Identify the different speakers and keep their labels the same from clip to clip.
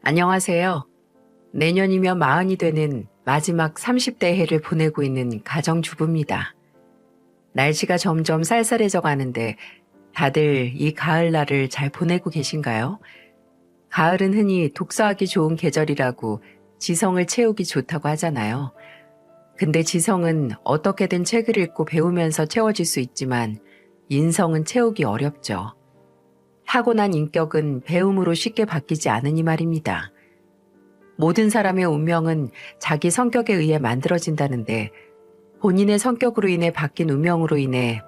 Speaker 1: 안녕하세요. 내년이면 마흔이 되는 마지막 30대 해를 보내고 있는 가정주부입니다. 날씨가 점점 쌀쌀해져 가는데 다들 이 가을날을 잘 보내고 계신가요? 가을은 흔히 독서하기 좋은 계절이라고 지성을 채우기 좋다고 하잖아요. 근데 지성은 어떻게든 책을 읽고 배우면서 채워질 수 있지만 인성은 채우기 어렵죠. 타고난 인격은 배움으로 쉽게 바뀌지 않으니 말입니다. 모든 사람의 운명은 자기 성격에 의해 만들어진다는데 본인의 성격으로 인해 바뀐 운명으로 인해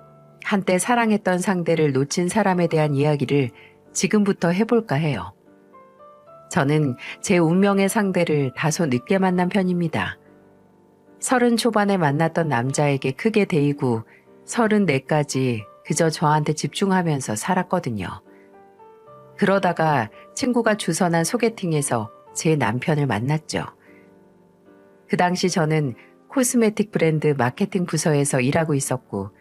Speaker 1: 한때 사랑했던 상대를 놓친 사람에 대한 이야기를 지금부터 해볼까 해요. 저는 제 운명의 상대를 다소 늦게 만난 편입니다. 30 초반에 만났던 남자에게 크게 대이고 34까지 그저 저한테 집중하면서 살았거든요. 그러다가 친구가 주선한 소개팅에서 제 남편을 만났죠. 그 당시 저는 코스메틱 브랜드 마케팅 부서에서 일하고 있었고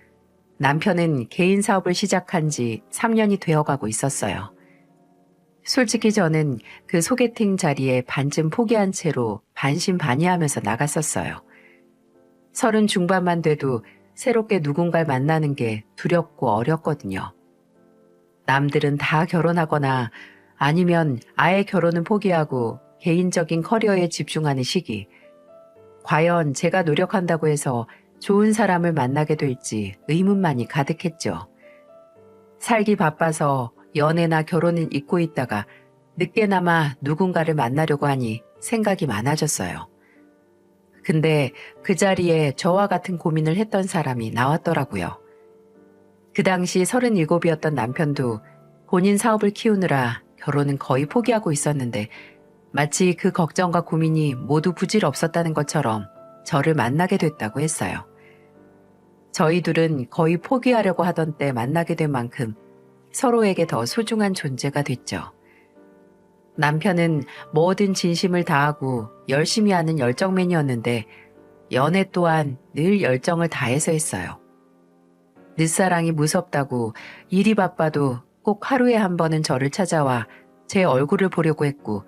Speaker 1: 남편은 개인 사업을 시작한 지 3년이 되어가고 있었어요. 솔직히 저는 그 소개팅 자리에 반쯤 포기한 채로 반신반의하면서 나갔었어요. 30 중반만 돼도 새롭게 누군가를 만나는 게 두렵고 어렵거든요. 남들은 다 결혼하거나 아니면 아예 결혼은 포기하고 개인적인 커리어에 집중하는 시기. 과연 제가 노력한다고 해서 좋은 사람을 만나게 될지 의문만이 가득했죠. 살기 바빠서 연애나 결혼을 잊고 있다가 늦게나마 누군가를 만나려고 하니 생각이 많아졌어요. 근데 그 자리에 저와 같은 고민을 했던 사람이 나왔더라고요. 그 당시 37이었던 남편도 본인 사업을 키우느라 결혼은 거의 포기하고 있었는데 마치 그 걱정과 고민이 모두 부질없었다는 것처럼 저를 만나게 됐다고 했어요. 저희 둘은 거의 포기하려고 하던 때 만나게 된 만큼 서로에게 더 소중한 존재가 됐죠. 남편은 뭐든 진심을 다하고 열심히 하는 열정맨이었는데 연애 또한 늘 열정을 다해서 했어요. 늦사랑이 무섭다고 일이 바빠도 꼭 하루에 한 번은 저를 찾아와 제 얼굴을 보려고 했고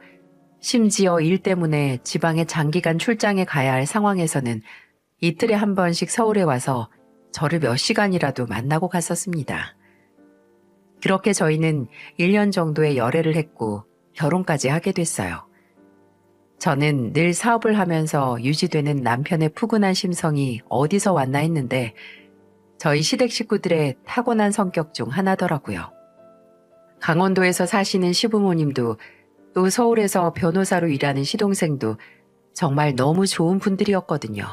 Speaker 1: 심지어 일 때문에 지방에 장기간 출장에 가야 할 상황에서는 이틀에 한 번씩 서울에 와서 저를 몇 시간이라도 만나고 갔었습니다. 그렇게 저희는 1년 정도의 열애를 했고 결혼까지 하게 됐어요. 저는 늘 사업을 하면서 유지되는 남편의 푸근한 심성이 어디서 왔나 했는데 저희 시댁 식구들의 타고난 성격 중 하나더라고요. 강원도에서 사시는 시부모님도 또 서울에서 변호사로 일하는 시동생도 정말 너무 좋은 분들이었거든요.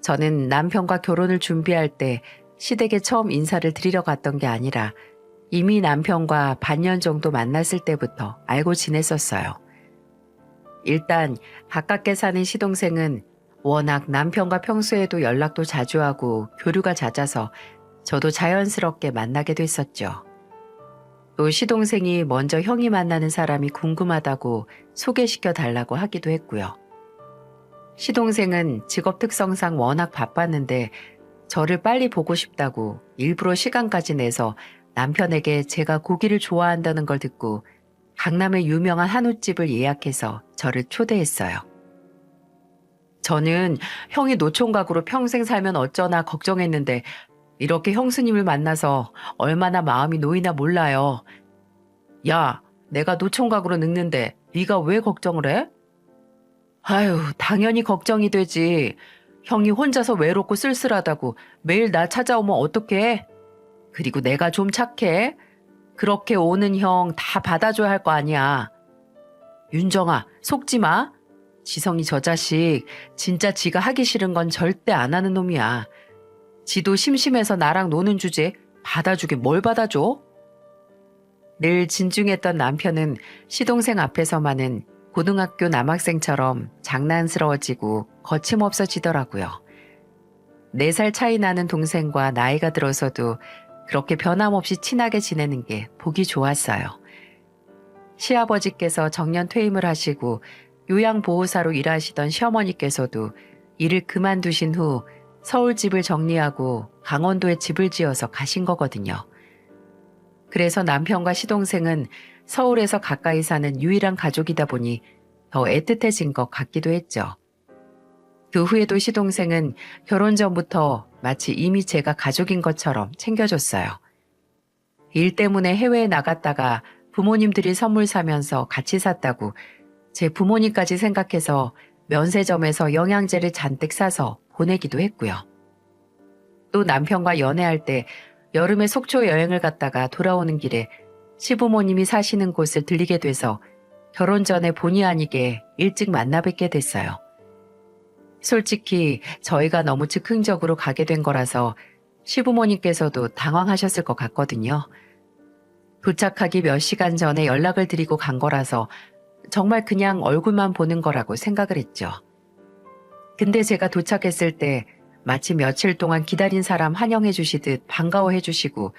Speaker 1: 저는 남편과 결혼을 준비할 때 시댁에 처음 인사를 드리러 갔던 게 아니라 이미 남편과 반년 정도 만났을 때부터 알고 지냈었어요. 일단 가깝게 사는 시동생은 워낙 남편과 평소에도 연락도 자주 하고 교류가 잦아서 저도 자연스럽게 만나게 됐었죠. 또 시동생이 먼저 형이 만나는 사람이 궁금하다고 소개시켜 달라고 하기도 했고요. 시동생은 직업 특성상 워낙 바빴는데 저를 빨리 보고 싶다고 일부러 시간까지 내서 남편에게 제가 고기를 좋아한다는 걸 듣고 강남의 유명한 한우집을 예약해서 저를 초대했어요. 저는 형이 노총각으로 평생 살면 어쩌나 걱정했는데 이렇게 형수님을 만나서 얼마나 마음이 놓이나 몰라요. 야, 내가 노총각으로 늙는데 네가 왜 걱정을 해? 아유, 당연히 걱정이 되지. 형이 혼자서 외롭고 쓸쓸하다고 매일 나 찾아오면 어떡해? 그리고 내가 좀 착해. 그렇게 오는 형 다 받아줘야 할 거 아니야. 윤정아, 속지 마. 지성이 저 자식 진짜 지가 하기 싫은 건 절대 안 하는 놈이야. 지도 심심해서 나랑 노는 주제 받아주게 뭘 받아줘? 늘 진중했던 남편은 시동생 앞에서만은 고등학교 남학생처럼 장난스러워지고 거침없어지더라고요. 4살 차이 나는 동생과 나이가 들어서도 그렇게 변함없이 친하게 지내는 게 보기 좋았어요. 시아버지께서 정년 퇴임을 하시고 요양보호사로 일하시던 시어머니께서도 일을 그만두신 후 서울집을 정리하고 강원도에 집을 지어서 가신 거거든요. 그래서 남편과 시동생은 서울에서 가까이 사는 유일한 가족이다 보니 더 애틋해진 것 같기도 했죠. 그 후에도 시동생은 결혼 전부터 마치 이미 제가 가족인 것처럼 챙겨줬어요. 일 때문에 해외에 나갔다가 부모님들이 선물 사면서 같이 샀다고 제 부모님까지 생각해서 면세점에서 영양제를 잔뜩 사서 보내기도 했고요. 또 남편과 연애할 때 여름에 속초 여행을 갔다가 돌아오는 길에 시부모님이 사시는 곳을 들리게 돼서 결혼 전에 본의 아니게 일찍 만나 뵙게 됐어요. 솔직히 저희가 너무 즉흥적으로 가게 된 거라서 시부모님께서도 당황하셨을 것 같거든요. 도착하기 몇 시간 전에 연락을 드리고 간 거라서 정말 그냥 얼굴만 보는 거라고 생각을 했죠. 근데 제가 도착했을 때 마치 며칠 동안 기다린 사람 환영해 주시듯 반가워해 주시고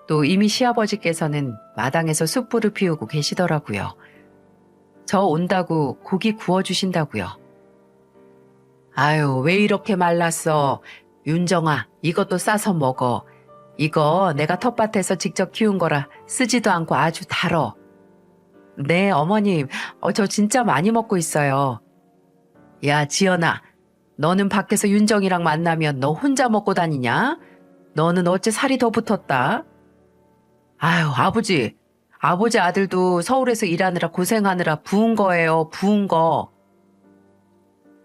Speaker 1: 또 이미 시아버지께서는 마당에서 숯불을 피우고 계시더라고요. 저 온다고 고기 구워주신다고요. 아유, 왜 이렇게 말랐어? 윤정아, 이것도 싸서 먹어. 이거 내가 텃밭에서 직접 키운 거라 쓰지도 않고 아주 달어. 네, 어머님, 저 진짜 많이 먹고 있어요. 야, 지연아, 너는 밖에서 윤정이랑 만나면 너 혼자 먹고 다니냐? 너는 어째 살이 더 붙었다? 아유, 아버지 아들도 서울에서 일하느라 고생하느라 부은 거예요, 부은 거.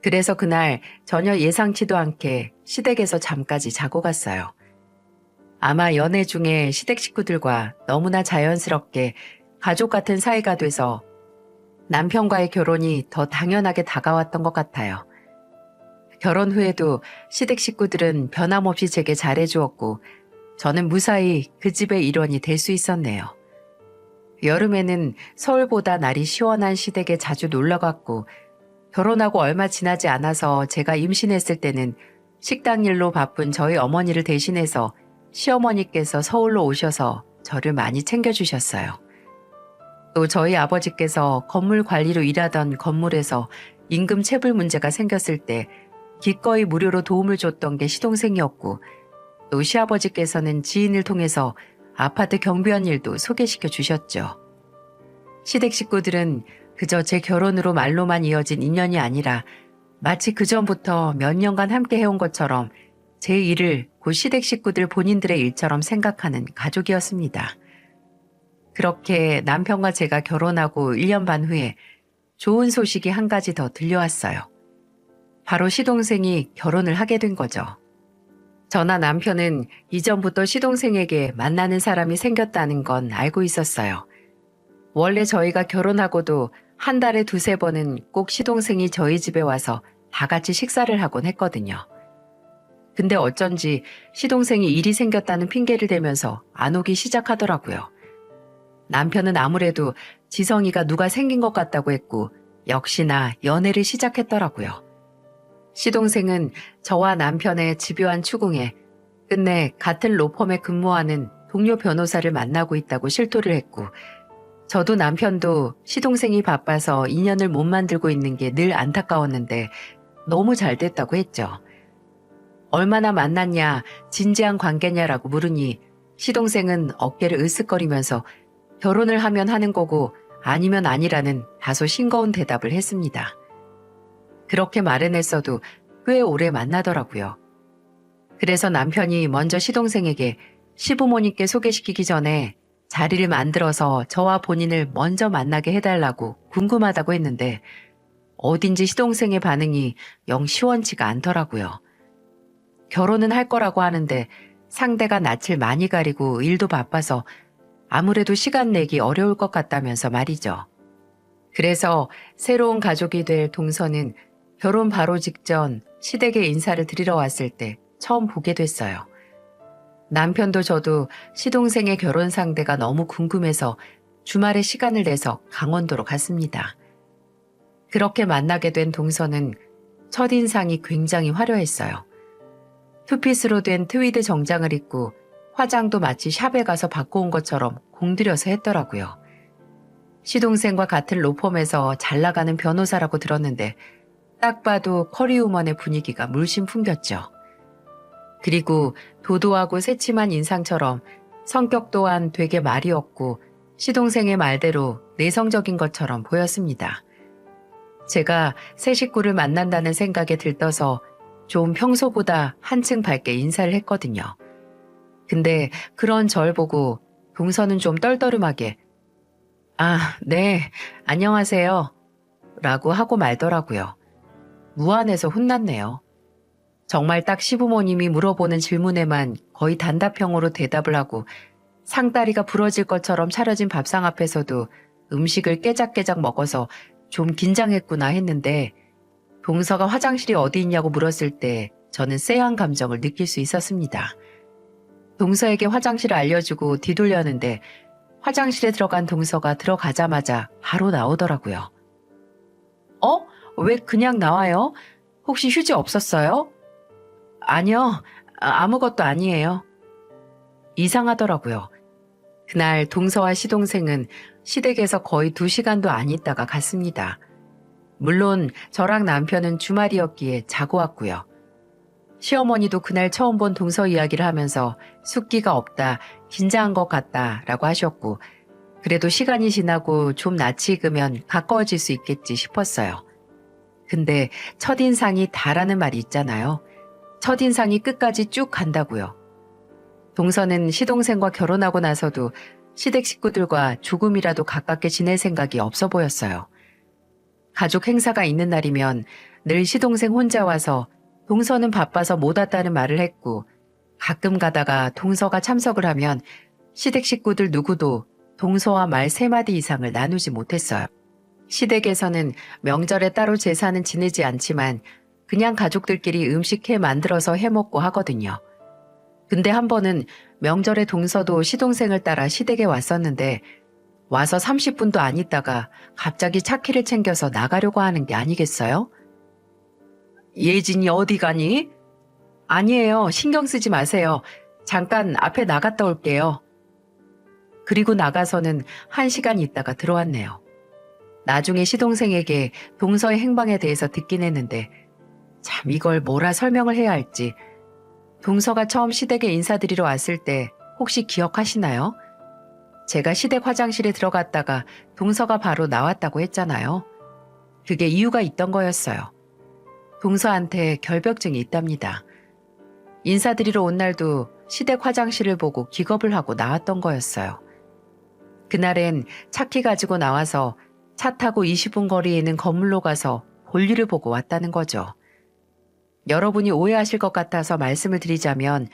Speaker 1: 그래서 그날 전혀 예상치도 않게 시댁에서 잠까지 자고 갔어요. 아마 연애 중에 시댁 식구들과 너무나 자연스럽게 가족 같은 사이가 돼서 남편과의 결혼이 더 당연하게 다가왔던 것 같아요. 결혼 후에도 시댁 식구들은 변함없이 제게 잘해주었고 저는 무사히 그 집의 일원이 될 수 있었네요. 여름에는 서울보다 날이 시원한 시댁에 자주 놀러갔고 결혼하고 얼마 지나지 않아서 제가 임신했을 때는 식당 일로 바쁜 저희 어머니를 대신해서 시어머니께서 서울로 오셔서 저를 많이 챙겨주셨어요. 또 저희 아버지께서 건물 관리로 일하던 건물에서 임금 체불 문제가 생겼을 때 기꺼이 무료로 도움을 줬던 게 시동생이었고 또 시아버지께서는 지인을 통해서 아파트 경비원 일도 소개시켜 주셨죠. 시댁 식구들은 그저 제 결혼으로 말로만 이어진 인연이 아니라 마치 그전부터 몇 년간 함께 해온 것처럼 제 일을 곧 시댁 식구들 본인들의 일처럼 생각하는 가족이었습니다. 그렇게 남편과 제가 결혼하고 1년 반 후에 좋은 소식이 한 가지 더 들려왔어요. 바로 시동생이 결혼을 하게 된 거죠. 저나 남편은 이전부터 시동생에게 만나는 사람이 생겼다는 건 알고 있었어요. 원래 저희가 결혼하고도 한 달에 2-3번은 꼭 시동생이 저희 집에 와서 다 같이 식사를 하곤 했거든요. 근데 어쩐지 시동생이 일이 생겼다는 핑계를 대면서 안 오기 시작하더라고요. 남편은 아무래도 지성이가 누가 생긴 것 같다고 했고 역시나 연애를 시작했더라고요. 시동생은 저와 남편의 집요한 추궁에 끝내 같은 로펌에 근무하는 동료 변호사를 만나고 있다고 실토를 했고 저도 남편도 시동생이 바빠서 인연을 못 만들고 있는 게 늘 안타까웠는데 너무 잘 됐다고 했죠. 얼마나 만났냐, 진지한 관계냐라고 물으니 시동생은 어깨를 으쓱거리면서 결혼을 하면 하는 거고 아니면 아니라는 다소 싱거운 대답을 했습니다. 그렇게 말은 했어도 꽤 오래 만나더라고요. 그래서 남편이 먼저 시동생에게 시부모님께 소개시키기 전에 자리를 만들어서 저와 본인을 먼저 만나게 해달라고 궁금하다고 했는데 어딘지 시동생의 반응이 영 시원치가 않더라고요. 결혼은 할 거라고 하는데 상대가 낯을 많이 가리고 일도 바빠서 아무래도 시간 내기 어려울 것 같다면서 말이죠. 그래서 새로운 가족이 될 동서는 결혼 바로 직전 시댁에 인사를 드리러 왔을 때 처음 보게 됐어요. 남편도 저도 시동생의 결혼 상대가 너무 궁금해서 주말에 시간을 내서 강원도로 갔습니다. 그렇게 만나게 된 동서는 첫인상이 굉장히 화려했어요. 투피스로 된 트위드 정장을 입고 화장도 마치 샵에 가서 바꿔온 것처럼 공들여서 했더라고요. 시동생과 같은 로펌에서 잘 나가는 변호사라고 들었는데 딱 봐도 커리우먼의 분위기가 물씬 풍겼죠. 그리고 도도하고 새침한 인상처럼 성격 또한 되게 말이 없고 시동생의 말대로 내성적인 것처럼 보였습니다. 제가 새 식구를 만난다는 생각에 들떠서 좀 평소보다 한층 밝게 인사를 했거든요. 근데 그런 절 보고 동서는 좀 떨떠름하게 아, 네, 안녕하세요 라고 하고 말더라고요. 무안해서 혼났네요. 정말 딱 시부모님이 물어보는 질문에만 거의 단답형으로 대답을 하고 상다리가 부러질 것처럼 차려진 밥상 앞에서도 음식을 깨작깨작 먹어서 좀 긴장했구나 했는데 동서가 화장실이 어디 있냐고 물었을 때 저는 쎄한 감정을 느낄 수 있었습니다. 동서에게 화장실을 알려주고 뒤돌려는데 화장실에 들어간 동서가 들어가자마자 바로 나오더라고요. 어? 왜 그냥 나와요? 혹시 휴지 없었어요? 아니요, 아무것도 아니에요. 이상하더라고요. 그날 동서와 시동생은 시댁에서 거의 2시간도 안 있다가 갔습니다. 물론 저랑 남편은 주말이었기에 자고 왔고요. 시어머니도 그날 처음 본 동서 이야기를 하면서 숫기가 없다, 긴장한 것 같다 라고 하셨고 그래도 시간이 지나고 좀 낯이 익으면 가까워질 수 있겠지 싶었어요. 근데 첫인상이 다라는 말이 있잖아요. 첫인상이 끝까지 쭉 간다고요. 동서는 시동생과 결혼하고 나서도 시댁 식구들과 조금이라도 가깝게 지낼 생각이 없어 보였어요. 가족 행사가 있는 날이면 늘 시동생 혼자 와서 동서는 바빠서 못 왔다는 말을 했고 가끔 가다가 동서가 참석을 하면 시댁 식구들 누구도 동서와 말 3마디 이상을 나누지 못했어요. 시댁에서는 명절에 따로 제사는 지내지 않지만 그냥 가족들끼리 음식 해 만들어서 해먹고 하거든요. 근데 한 번은 명절에 동서도 시동생을 따라 시댁에 왔었는데 와서 30분도 안 있다가 갑자기 차키를 챙겨서 나가려고 하는 게 아니겠어요? 예진이 어디 가니? 아니에요. 신경 쓰지 마세요. 잠깐 앞에 나갔다 올게요. 그리고 나가서는 1시간 있다가 들어왔네요. 나중에 시동생에게 동서의 행방에 대해서 듣긴 했는데 참 이걸 뭐라 설명을 해야 할지. 동서가 처음 시댁에 인사드리러 왔을 때 혹시 기억하시나요? 제가 시댁 화장실에 들어갔다가 동서가 바로 나왔다고 했잖아요. 그게 이유가 있던 거였어요. 동서한테 결벽증이 있답니다. 인사드리러 온 날도 시댁 화장실을 보고 기겁을 하고 나왔던 거였어요. 그날엔 차키 가지고 나와서 차 타고 20분 거리에 있는 건물로 가서 볼일을 보고 왔다는 거죠. 여러분이 오해하실 것 같아서 말씀을 드리자면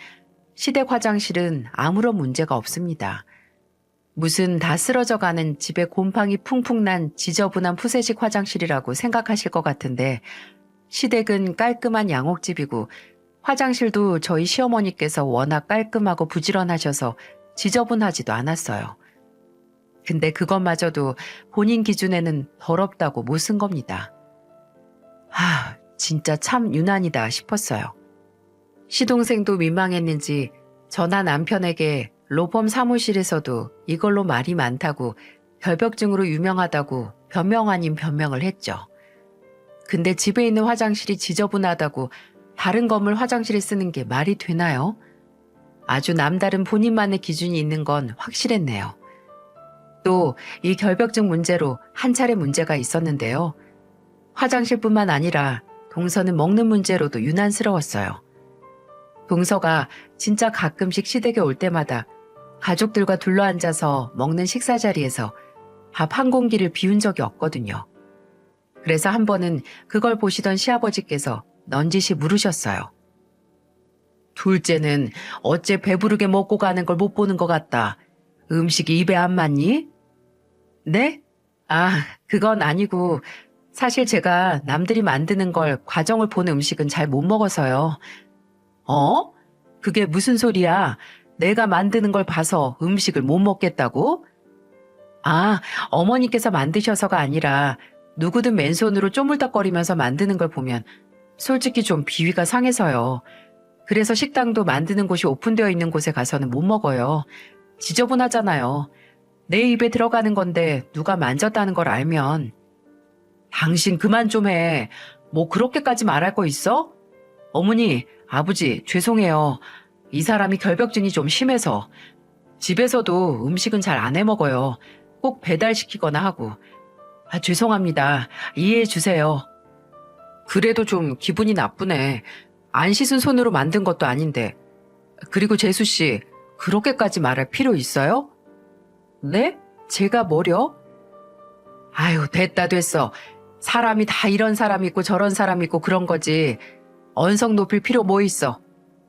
Speaker 1: 시댁 화장실은 아무런 문제가 없습니다. 무슨 다 쓰러져가는 집에 곰팡이 풍풍 난 지저분한 푸세식 화장실이라고 생각하실 것 같은데 시댁은 깔끔한 양옥집이고 화장실도 저희 시어머니께서 워낙 깔끔하고 부지런하셔서 지저분하지도 않았어요. 근데 그것마저도 본인 기준에는 더럽다고 못 쓴 겁니다. 진짜 참 유난이다 싶었어요. 시동생도 민망했는지 저나 남편에게 로펌 사무실에서도 이걸로 말이 많다고 결벽증으로 유명하다고 변명 아닌 변명을 했죠. 근데 집에 있는 화장실이 지저분하다고 다른 건물 화장실에 쓰는 게 말이 되나요? 아주 남다른 본인만의 기준이 있는 건 확실했네요. 또 이 결벽증 문제로 한 차례 문제가 있었는데요. 화장실뿐만 아니라 동서는 먹는 문제로도 유난스러웠어요. 동서가 진짜 가끔씩 시댁에 올 때마다 가족들과 둘러앉아서 먹는 식사 자리에서 밥 한 공기를 비운 적이 없거든요. 그래서 한 번은 그걸 보시던 시아버지께서 넌지시 물으셨어요. 둘째는 어째 배부르게 먹고 가는 걸 못 보는 것 같다. 음식이 입에 안 맞니? 네? 그건 아니고 사실 제가 남들이 만드는 걸 과정을 보는 음식은 잘 못 먹어서요. 어? 그게 무슨 소리야? 내가 만드는 걸 봐서 음식을 못 먹겠다고? 어머니께서 만드셔서가 아니라 누구든 맨손으로 쪼물딱거리면서 만드는 걸 보면 솔직히 좀 비위가 상해서요. 그래서 식당도 만드는 곳이 오픈되어 있는 곳에 가서는 못 먹어요. 지저분하잖아요. 내 입에 들어가는 건데 누가 만졌다는 걸 알면. 당신 그만 좀 해. 뭐 그렇게까지 말할 거 있어? 어머니, 아버지, 죄송해요. 이 사람이 결벽증이 좀 심해서. 집에서도 음식은 잘 안 해 먹어요. 꼭 배달시키거나 하고. 죄송합니다. 이해해 주세요. 그래도 좀 기분이 나쁘네. 안 씻은 손으로 만든 것도 아닌데. 그리고 재수 씨, 그렇게까지 말할 필요 있어요? 네? 제가 뭐려? 아유, 됐다 됐어. 사람이 다 이런 사람 있고 저런 사람 있고 그런 거지. 언성 높일 필요 뭐 있어.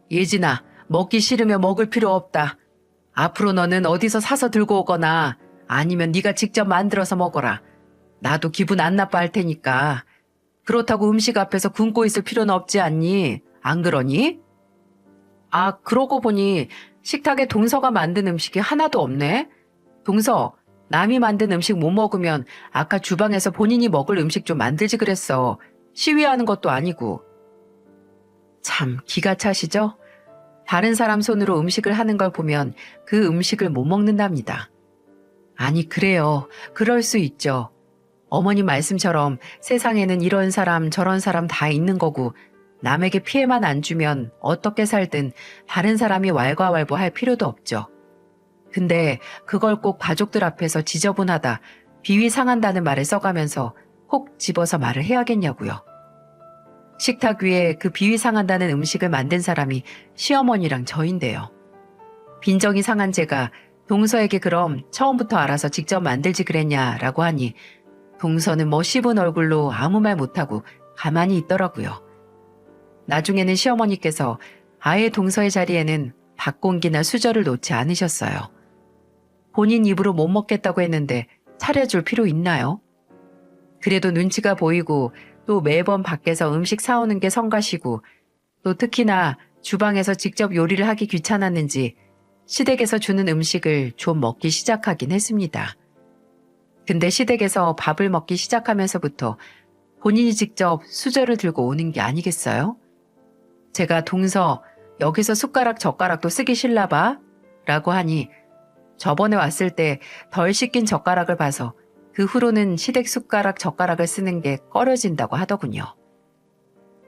Speaker 1: 예진아, 먹기 싫으면 먹을 필요 없다. 앞으로 너는 어디서 사서 들고 오거나 아니면 네가 직접 만들어서 먹어라. 나도 기분 안 나빠할 테니까. 그렇다고 음식 앞에서 굶고 있을 필요는 없지 않니? 안 그러니? 그러고 보니 식탁에 동서가 만든 음식이 하나도 없네. 동서, 남이 만든 음식 못 먹으면 아까 주방에서 본인이 먹을 음식 좀 만들지 그랬어. 시위하는 것도 아니고. 참 기가 차시죠? 다른 사람 손으로 음식을 하는 걸 보면 그 음식을 못 먹는답니다. 아니 그래요. 그럴 수 있죠. 어머님 말씀처럼 세상에는 이런 사람 저런 사람 다 있는 거고 남에게 피해만 안 주면 어떻게 살든 다른 사람이 왈가왈부할 필요도 없죠. 근데 그걸 꼭 가족들 앞에서 지저분하다, 비위 상한다는 말을 써가면서 콕 집어서 말을 해야겠냐고요. 식탁 위에 그 비위 상한다는 음식을 만든 사람이 시어머니랑 저인데요. 빈정이 상한 제가 동서에게 그럼 처음부터 알아서 직접 만들지 그랬냐라고 하니 동서는 씹은 얼굴로 아무 말 못하고 가만히 있더라고요. 나중에는 시어머니께서 아예 동서의 자리에는 밥공기나 수저를 놓지 않으셨어요. 본인 입으로 못 먹겠다고 했는데 차려줄 필요 있나요? 그래도 눈치가 보이고 또 매번 밖에서 음식 사오는 게 성가시고 또 특히나 주방에서 직접 요리를 하기 귀찮았는지 시댁에서 주는 음식을 좀 먹기 시작하긴 했습니다. 근데 시댁에서 밥을 먹기 시작하면서부터 본인이 직접 수저를 들고 오는 게 아니겠어요? 제가 동서, 여기서 숟가락 젓가락도 쓰기 싫나 봐? 라고 하니 저번에 왔을 때 덜 씻긴 젓가락을 봐서 그 후로는 시댁 숟가락 젓가락을 쓰는 게 꺼려진다고 하더군요.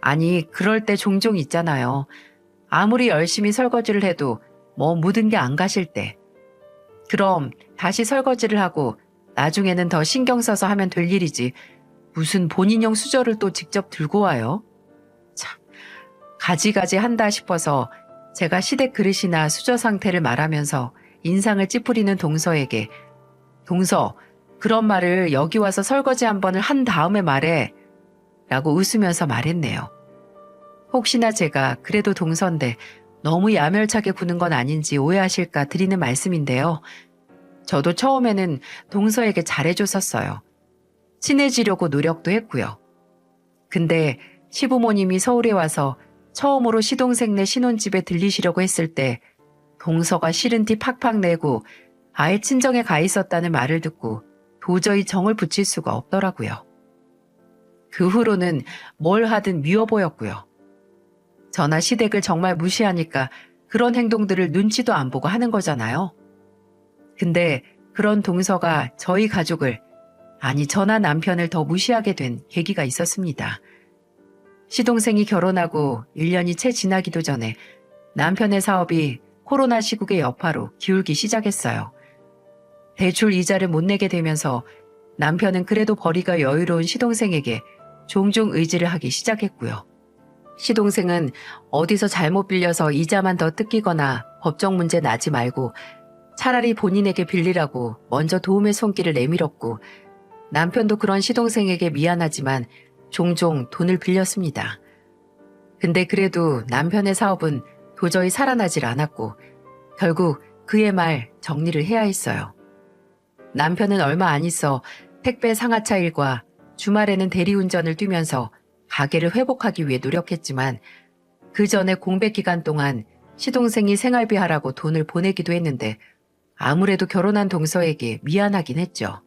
Speaker 1: 아니 그럴 때 종종 있잖아요. 아무리 열심히 설거지를 해도 뭐 묻은 게 안 가실 때. 그럼 다시 설거지를 하고 나중에는 더 신경 써서 하면 될 일이지 무슨 본인용 수저를 또 직접 들고 와요? 참 가지가지 한다 싶어서 제가 시댁 그릇이나 수저 상태를 말하면서 인상을 찌푸리는 동서에게 동서, 그런 말을 여기 와서 설거지 한 번을 한 다음에 말해 라고 웃으면서 말했네요. 혹시나 제가 그래도 동서인데 너무 야멸차게 구는 건 아닌지 오해하실까 드리는 말씀인데요. 저도 처음에는 동서에게 잘해줬었어요. 친해지려고 노력도 했고요. 근데 시부모님이 서울에 와서 처음으로 시동생네 신혼집에 들리시려고 했을 때 동서가 싫은 티 팍팍 내고 아예 친정에 가 있었다는 말을 듣고 도저히 정을 붙일 수가 없더라고요. 그 후로는 뭘 하든 미워 보였고요. 저나 시댁을 정말 무시하니까 그런 행동들을 눈치도 안 보고 하는 거잖아요. 근데 그런 동서가 저희 가족을, 아니 저나 남편을 더 무시하게 된 계기가 있었습니다. 시동생이 결혼하고 1년이 채 지나기도 전에 남편의 사업이 코로나 시국의 여파로 기울기 시작했어요. 대출 이자를 못 내게 되면서 남편은 그래도 벌이가 여유로운 시동생에게 종종 의지를 하기 시작했고요. 시동생은 어디서 잘못 빌려서 이자만 더 뜯기거나 법적 문제 나지 말고 차라리 본인에게 빌리라고 먼저 도움의 손길을 내밀었고 남편도 그런 시동생에게 미안하지만 종종 돈을 빌렸습니다. 근데 그래도 남편의 사업은 도저히 살아나질 않았고 결국 그의 말 정리를 해야 했어요. 남편은 얼마 안 있어 택배 상하차 일과 주말에는 대리운전을 뛰면서 가게를 회복하기 위해 노력했지만 그 전에 공백 기간 동안 시동생이 생활비 하라고 돈을 보내기도 했는데 아무래도 결혼한 동서에게 미안하긴 했죠.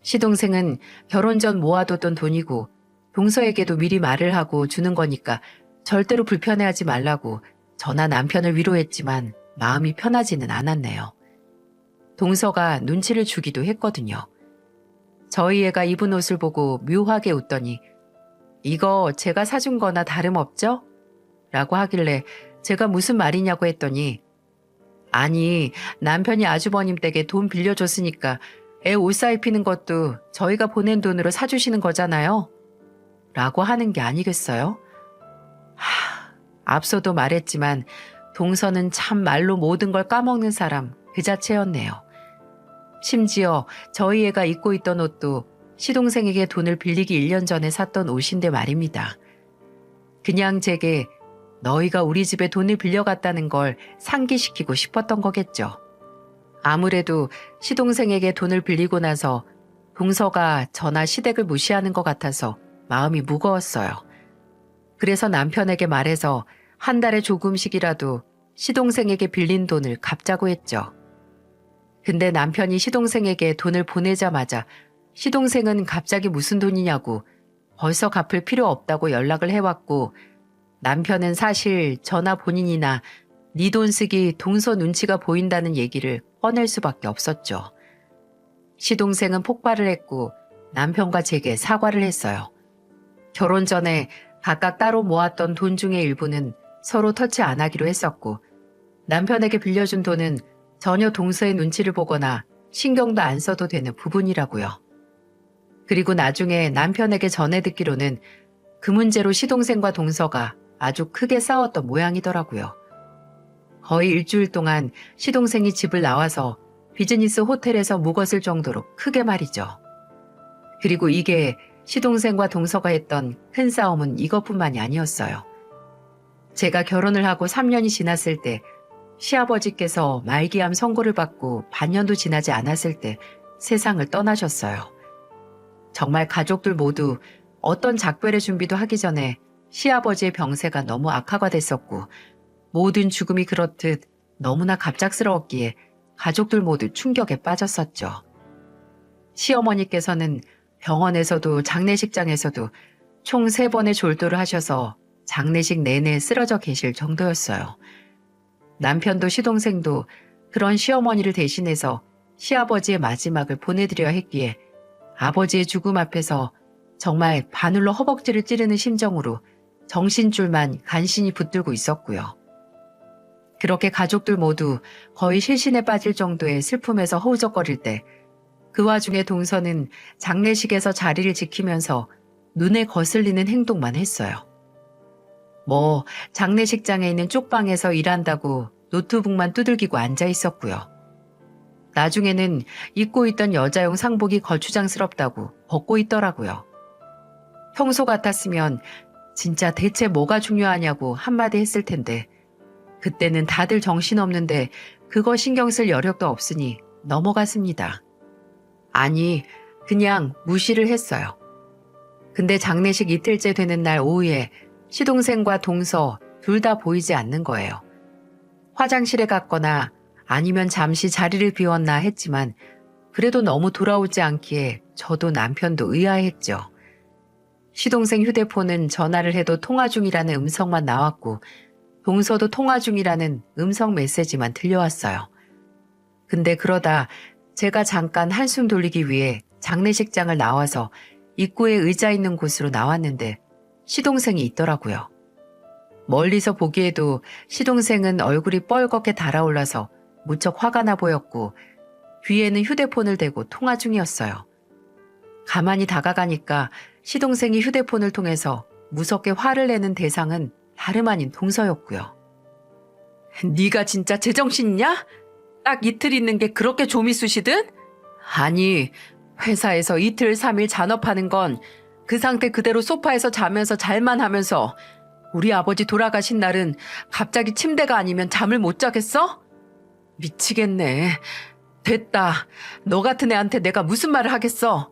Speaker 1: 시동생은 결혼 전 모아뒀던 돈이고 동서에게도 미리 말을 하고 주는 거니까 절대로 불편해하지 말라고 저나 남편을 위로했지만 마음이 편하지는 않았네요. 동서가 눈치를 주기도 했거든요. 저희 애가 입은 옷을 보고 묘하게 웃더니 이거 제가 사준 거나 다름없죠? 라고 하길래 제가 무슨 말이냐고 했더니 아니, 남편이 아주버님 댁에 돈 빌려줬으니까 애 옷 사 입히는 것도 저희가 보낸 돈으로 사주시는 거잖아요. 라고 하는 게 아니겠어요? 앞서도 말했지만 동서는 참 말로 모든 걸 까먹는 사람 그 자체였네요. 심지어 저희 애가 입고 있던 옷도 시동생에게 돈을 빌리기 1년 전에 샀던 옷인데 말입니다. 그냥 제게 너희가 우리 집에 돈을 빌려갔다는 걸 상기시키고 싶었던 거겠죠. 아무래도 시동생에게 돈을 빌리고 나서 동서가 저나 시댁을 무시하는 것 같아서 마음이 무거웠어요. 그래서 남편에게 말해서 한 달에 조금씩이라도 시동생에게 빌린 돈을 갚자고 했죠. 근데 남편이 시동생에게 돈을 보내자마자 시동생은 갑자기 무슨 돈이냐고 벌써 갚을 필요 없다고 연락을 해왔고, 남편은 사실 저나 본인이나 네 돈 쓰기 동서 눈치가 보인다는 얘기를 꺼낼 수밖에 없었죠. 시동생은 폭발을 했고 남편과 제게 사과를 했어요. 결혼 전에 각각 따로 모았던 돈 중의 일부는 서로 터치 안 하기로 했었고, 남편에게 빌려준 돈은 전혀 동서의 눈치를 보거나 신경도 안 써도 되는 부분이라고요. 그리고 나중에 남편에게 전해 듣기로는 그 문제로 시동생과 동서가 아주 크게 싸웠던 모양이더라고요. 거의 일주일 동안 시동생이 집을 나와서 비즈니스 호텔에서 묵었을 정도로 크게 말이죠. 그리고 이게 시동생과 동서가 했던 큰 싸움은 이것뿐만이 아니었어요. 제가 결혼을 하고 3년이 지났을 때 시아버지께서 말기암 선고를 받고 반년도 지나지 않았을 때 세상을 떠나셨어요. 정말 가족들 모두 어떤 작별의 준비도 하기 전에 시아버지의 병세가 너무 악화가 됐었고, 모든 죽음이 그렇듯 너무나 갑작스러웠기에 가족들 모두 충격에 빠졌었죠. 시어머니께서는 병원에서도 장례식장에서도 총 3번의 졸도를 하셔서 장례식 내내 쓰러져 계실 정도였어요. 남편도 시동생도 그런 시어머니를 대신해서 시아버지의 마지막을 보내드려야 했기에 아버지의 죽음 앞에서 정말 바늘로 허벅지를 찌르는 심정으로 정신줄만 간신히 붙들고 있었고요. 그렇게 가족들 모두 거의 실신에 빠질 정도의 슬픔에서 허우적거릴 때 그 와중에 동서는 장례식에서 자리를 지키면서 눈에 거슬리는 행동만 했어요. 뭐 장례식장에 있는 쪽방에서 일한다고 노트북만 두들기고 앉아 있었고요. 나중에는 입고 있던 여자용 상복이 거추장스럽다고 벗고 있더라고요. 평소 같았으면 진짜 대체 뭐가 중요하냐고 한마디 했을 텐데 그때는 다들 정신없는데 그거 신경 쓸 여력도 없으니 넘어갔습니다. 아니, 그냥 무시를 했어요. 근데 장례식 이틀째 되는 날 오후에 시동생과 동서 둘 다 보이지 않는 거예요. 화장실에 갔거나 아니면 잠시 자리를 비웠나 했지만 그래도 너무 돌아오지 않기에 저도 남편도 의아했죠. 시동생 휴대폰은 전화를 해도 통화 중이라는 음성만 나왔고 동서도 통화 중이라는 음성 메시지만 들려왔어요. 근데 그러다 제가 잠깐 한숨 돌리기 위해 장례식장을 나와서 입구에 의자 있는 곳으로 나왔는데 시동생이 있더라고요. 멀리서 보기에도 시동생은 얼굴이 뻘겋게 달아올라서 무척 화가 나 보였고 귀에는 휴대폰을 대고 통화 중이었어요. 가만히 다가가니까 시동생이 휴대폰을 통해서 무섭게 화를 내는 대상은 다름 아닌 동서였고요. 네가 진짜 제정신이냐? 딱 이틀 있는 게 그렇게 좀이 쑤시든? 아니, 회사에서 이틀 3일 잔업하는 건 그 상태 그대로 소파에서 자면서 잘만 하면서 우리 아버지 돌아가신 날은 갑자기 침대가 아니면 잠을 못 자겠어? 미치겠네. 됐다. 너 같은 애한테 내가 무슨 말을 하겠어?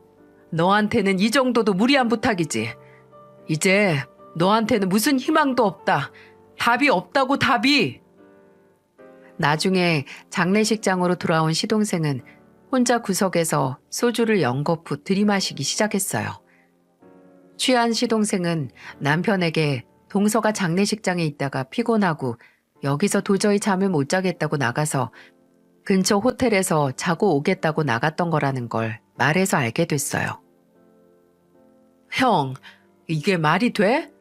Speaker 1: 너한테는 이 정도도 무리한 부탁이지. 이제 너한테는 무슨 희망도 없다. 답이 없다고 답이. 나중에 장례식장으로 돌아온 시동생은 혼자 구석에서 소주를 연거푸 들이마시기 시작했어요. 취한 시동생은 남편에게 동서가 장례식장에 있다가 피곤하고 여기서 도저히 잠을 못 자겠다고 나가서 근처 호텔에서 자고 오겠다고 나갔던 거라는 걸 말해서 알게 됐어요. 형, 이게 말이 돼?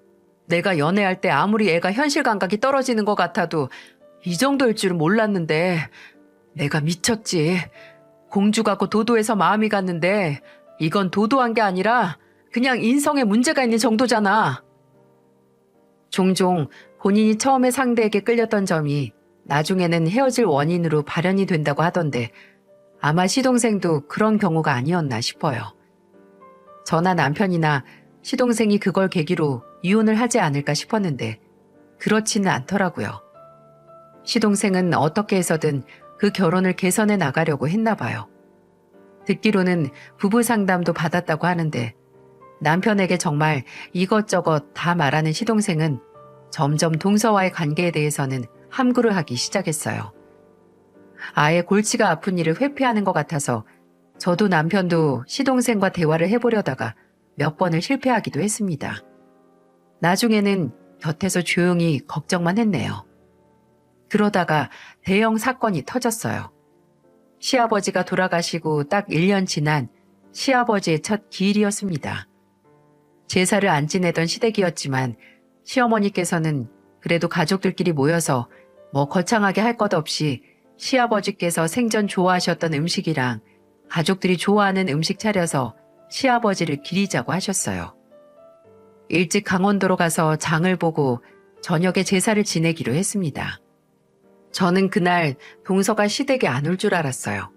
Speaker 1: 내가 연애할 때 아무리 애가 현실 감각이 떨어지는 것 같아도 이 정도일 줄은 몰랐는데 내가 미쳤지. 공주 같고 도도해서 마음이 갔는데 이건 도도한 게 아니라 그냥 인성에 문제가 있는 정도잖아. 종종 본인이 처음에 상대에게 끌렸던 점이 나중에는 헤어질 원인으로 발현이 된다고 하던데 아마 시동생도 그런 경우가 아니었나 싶어요. 저나 남편이나 시동생이 그걸 계기로 이혼을 하지 않을까 싶었는데 그렇지는 않더라고요. 시동생은 어떻게 해서든 그 결혼을 개선해 나가려고 했나 봐요. 듣기로는 부부 상담도 받았다고 하는데 남편에게 정말 이것저것 다 말하는 시동생은 점점 동서와의 관계에 대해서는 함구를 하기 시작했어요. 아예 골치가 아픈 일을 회피하는 것 같아서 저도 남편도 시동생과 대화를 해보려다가 몇 번을 실패하기도 했습니다. 나중에는 곁에서 조용히 걱정만 했네요. 그러다가 대형 사건이 터졌어요. 시아버지가 돌아가시고 딱 1년 지난 시아버지의 첫 기일이었습니다. 제사를 안 지내던 시댁이었지만 시어머니께서는 그래도 가족들끼리 모여서 뭐 거창하게 할 것 없이 시아버지께서 생전 좋아하셨던 음식이랑 가족들이 좋아하는 음식 차려서 시아버지를 기리자고 하셨어요. 일찍 강원도로 가서 장을 보고 저녁에 제사를 지내기로 했습니다. 저는 그날 동서가 시댁에 안 올 줄 알았어요.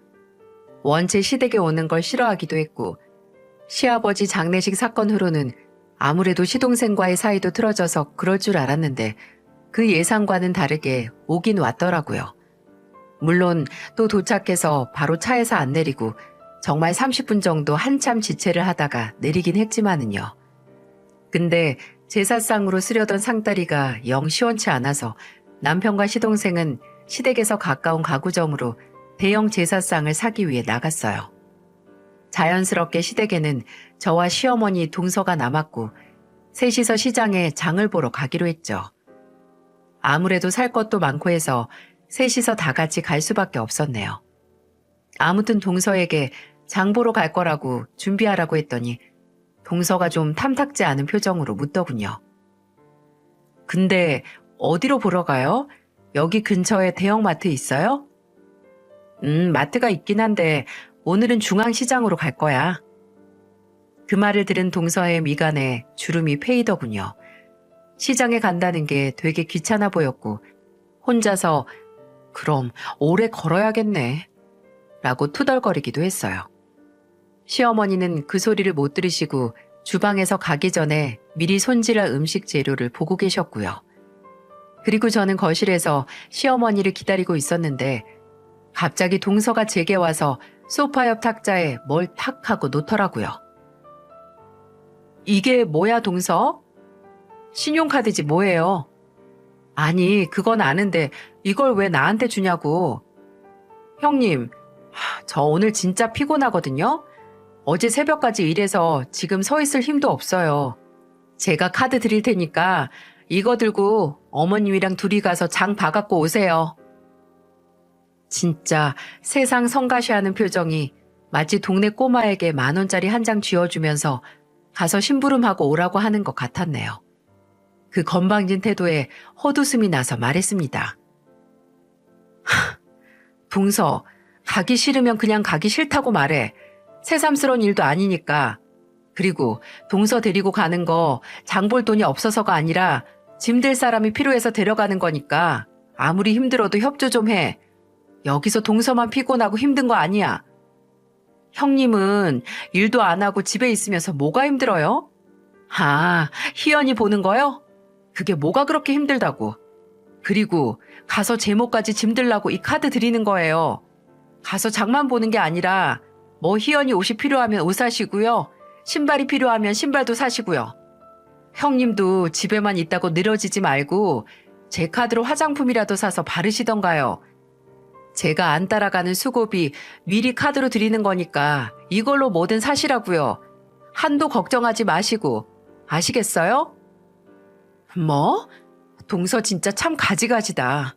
Speaker 1: 원체 시댁에 오는 걸 싫어하기도 했고 시아버지 장례식 사건 후로는 아무래도 시동생과의 사이도 틀어져서 그럴 줄 알았는데 그 예상과는 다르게 오긴 왔더라고요. 물론 또 도착해서 바로 차에서 안 내리고 정말 30분 정도 한참 지체를 하다가 내리긴 했지만은요. 근데 제사상으로 쓰려던 상다리가 영 시원치 않아서 남편과 시동생은 시댁에서 가까운 가구점으로 대형 제사상을 사기 위해 나갔어요. 자연스럽게 시댁에는 저와 시어머니 동서가 남았고 셋이서 시장에 장을 보러 가기로 했죠. 아무래도 살 것도 많고 해서 셋이서 다 같이 갈 수밖에 없었네요. 아무튼 동서에게 장 보러 갈 거라고 준비하라고 했더니 동서가 좀 탐탁지 않은 표정으로 묻더군요. 근데 어디로 보러 가요? 여기 근처에 대형마트 있어요? 마트가 있긴 한데 오늘은 중앙시장으로 갈 거야. 그 말을 들은 동서의 미간에 주름이 패이더군요. 시장에 간다는 게 되게 귀찮아 보였고 혼자서 그럼 오래 걸어야겠네 라고 투덜거리기도 했어요. 시어머니는 그 소리를 못 들으시고 주방에서 가기 전에 미리 손질할 음식 재료를 보고 계셨고요. 그리고 저는 거실에서 시어머니를 기다리고 있었는데 갑자기 동서가 제게 와서 소파 옆 탁자에 뭘 탁 하고 놓더라고요. 이게 뭐야 동서? 신용카드지 뭐예요? 아니 그건 아는데 이걸 왜 나한테 주냐고. 형님, 저 오늘 진짜 피곤하거든요. 어제 새벽까지 일해서 지금 서 있을 힘도 없어요. 제가 카드 드릴 테니까 이거 들고 어머님이랑 둘이 가서 장 봐갖고 오세요. 진짜 세상 성가시하는 표정이 마치 동네 꼬마에게 10,000원짜리 한 장 쥐어주면서 가서 심부름하고 오라고 하는 것 같았네요. 그 건방진 태도에 헛웃음이 나서 말했습니다. 동서, 가기 싫으면 그냥 가기 싫다고 말해. 새삼스러운 일도 아니니까. 그리고 동서 데리고 가는 거 장볼 돈이 없어서가 아니라 짐 될 사람이 필요해서 데려가는 거니까 아무리 힘들어도 협조 좀 해. 여기서 동서만 피곤하고 힘든 거 아니야. 형님은 일도 안 하고 집에 있으면서 뭐가 힘들어요? 아, 희연이 보는 거요? 그게 뭐가 그렇게 힘들다고. 그리고 가서 제모까지 짐들라고 이 카드 드리는 거예요. 가서 장만 보는 게 아니라 뭐 희연이 옷이 필요하면 옷 사시고요. 신발이 필요하면 신발도 사시고요. 형님도 집에만 있다고 늘어지지 말고 제 카드로 화장품이라도 사서 바르시던가요. 제가 안 따라가는 수고비 미리 카드로 드리는 거니까 이걸로 뭐든 사시라고요. 한도 걱정하지 마시고. 아시겠어요? 뭐? 동서 진짜 참 가지가지다.